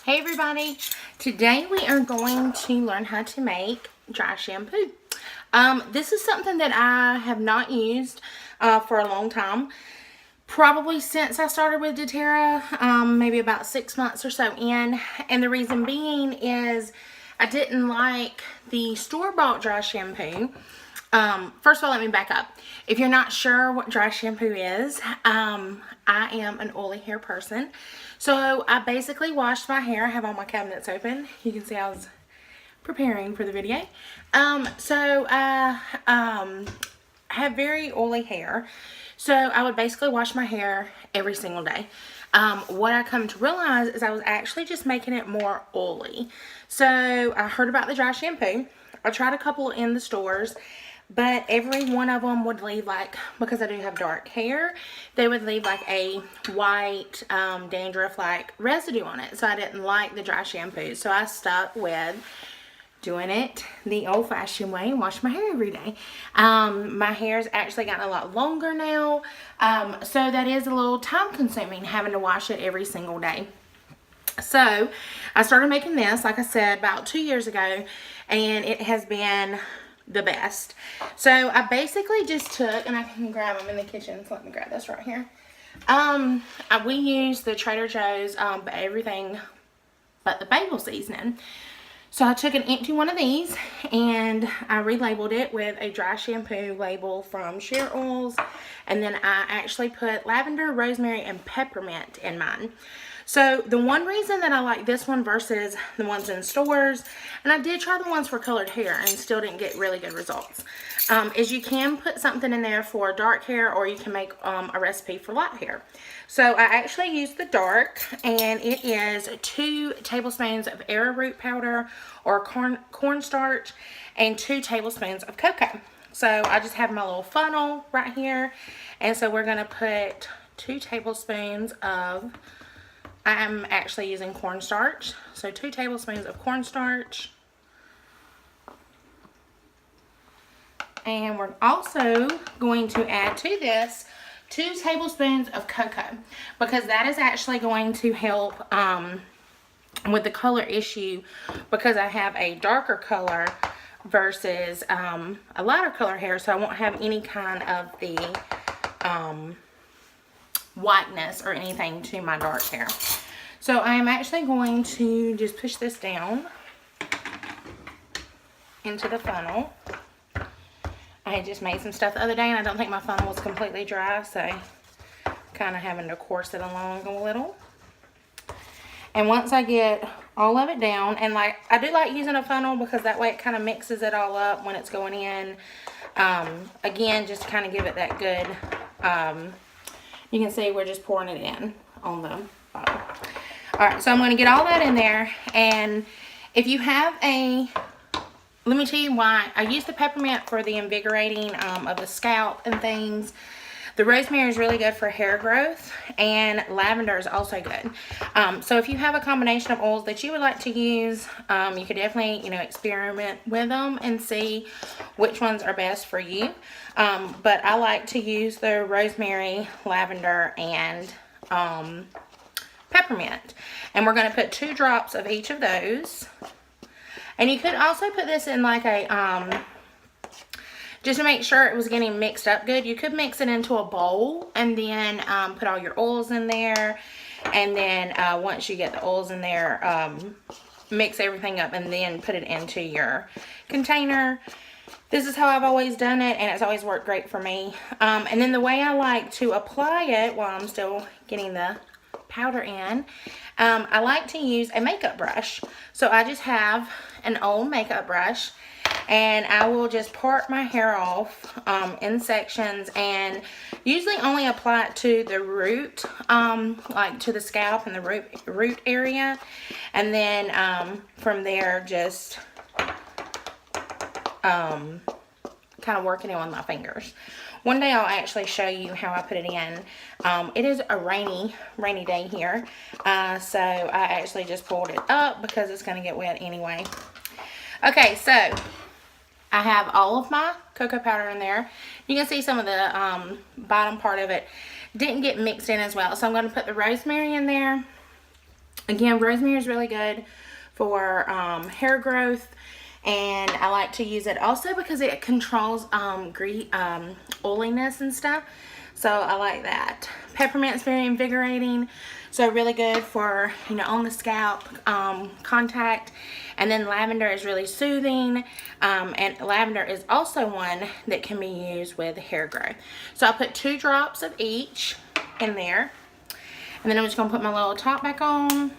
Hey everybody, today we are going to learn how to make dry shampoo. This is something that I have not used for a long time. Probably since I started with doTERRA, maybe about 6 months or so in. And the reason being is I didn't like the store-bought dry shampoo. First of all, let me back up. If you're not sure what dry shampoo is, I am an oily hair person. So I basically washed my hair. I have all my cabinets open. You can see I was preparing for the video. So I have very oily hair. So I would basically wash my hair every single day. What I come to realize is I was actually just making it more oily. So I heard about the dry shampoo. I tried a couple in the stores, but every one of them would leave, like, because I do have dark hair, they would leave like a white dandruff like residue on it. So I didn't like the dry shampoo. So I stuck with doing it the old-fashioned way and wash my hair every day. My hair's actually gotten a lot longer now, so that is a little time consuming having to wash it every single day. So I started making this, like I said, about 2 years ago, and it has been the best. So I basically just took, and I can grab them in the kitchen, so let me grab this right here. We use the Trader Joe's everything but the bagel seasoning. So I took an empty one of these and I relabeled it with a dry shampoo label from Share Oils, and then I actually put lavender, rosemary, and peppermint in mine. So the one reason that I like this one versus the ones in stores, and I did try the ones for colored hair and still didn't get really good results, is you can put something in there for dark hair, or you can make a recipe for light hair. So I actually used the dark, and it is 2 tablespoons of arrowroot powder or cornstarch and 2 tablespoons of cocoa. So I just have my little funnel right here, and so we're going to put 2 tablespoons of, I'm actually using cornstarch, so 2 tablespoons of cornstarch. And we're also going to add to this 2 tablespoons of cocoa, because that is actually going to help with the color issue, because I have a darker color versus a lighter color hair, so I won't have any kind of the whiteness or anything to my dark hair. So I am actually going to just push this down into the funnel. I had just made some stuff the other day, and I don't think my funnel was completely dry, so kind of having to course it along a little. And once I get all of it down, and like I do like using a funnel because that way it kind of mixes it all up when it's going in. Again, just to kind of give it that good, you can see we're just pouring it in on the bottom. Alright, so I'm going to get all that in there, and if you have a, let me tell you why. I use the peppermint for the invigorating of the scalp and things. The rosemary is really good for hair growth, and lavender is also good. So if you have a combination of oils that you would like to use, you could definitely, experiment with them and see which ones are best for you. But I like to use the rosemary, lavender, and peppermint. And we're going to put 2 drops of each of those. And you could also put this in like a, just to make sure it was getting mixed up good, you could mix it into a bowl and then put all your oils in there. And then once you get the oils in there, mix everything up and then put it into your container. This is how I've always done it, and it's always worked great for me. And then the way I like to apply it while I'm still getting the powder in, I like to use a makeup brush. So I just have an old makeup brush, and I will just part my hair off in sections, and usually only apply it to the root, like to the scalp and the root area, and then from there just kind of working it on my fingers. One day I'll actually show you how I put it in. It is a rainy day here, so I actually just pulled it up because it's going to get wet anyway. Okay, so I have all of my cocoa powder in there. You can see some of the bottom part of it didn't get mixed in as well, so I'm going to put the rosemary in there. Again, rosemary is really good for hair growth, and I like to use it also because it controls oiliness and stuff. So I like that. Peppermint's very invigorating, so really good for, you know, on the scalp, contact. And then lavender is really soothing, and lavender is also one that can be used with hair growth. So I'll put 2 drops of each in there, and then I'm just gonna put my little top back on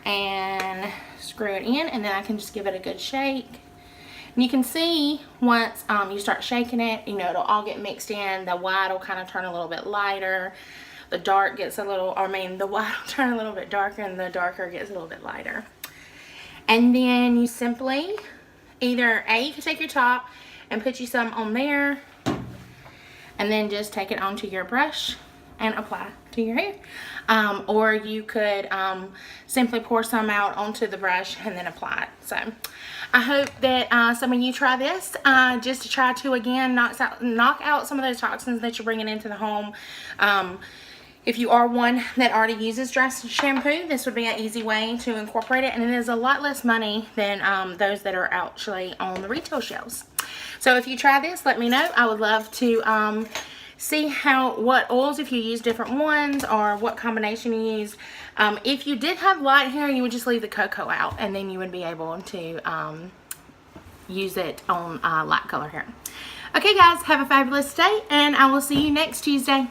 and screw it in, and then I can just give it a good shake. And you can see once you start shaking it, you know, it'll all get mixed in. The white will kind of turn a little bit lighter. The dark gets a little, the white will turn a little bit darker, and the darker gets a little bit lighter. And then you simply either you can take your top and put you some on there, and then just take it onto your brush and apply to your hair. Or you could simply pour some out onto the brush and then apply it. So I hope that some of you try this just to try to, again, knock out some of those toxins that you're bringing into the home. If you are one that already uses dry shampoo, this would be an easy way to incorporate it, and it is a lot less money than those that are actually on the retail shelves. So if you try this, let me know. I would love to see what oils, if you use different ones, or what combination you use. If you did have light hair, you would just leave the cocoa out, and then you would be able to use it on light color hair. Okay guys, have a fabulous day, and I will see you next Tuesday.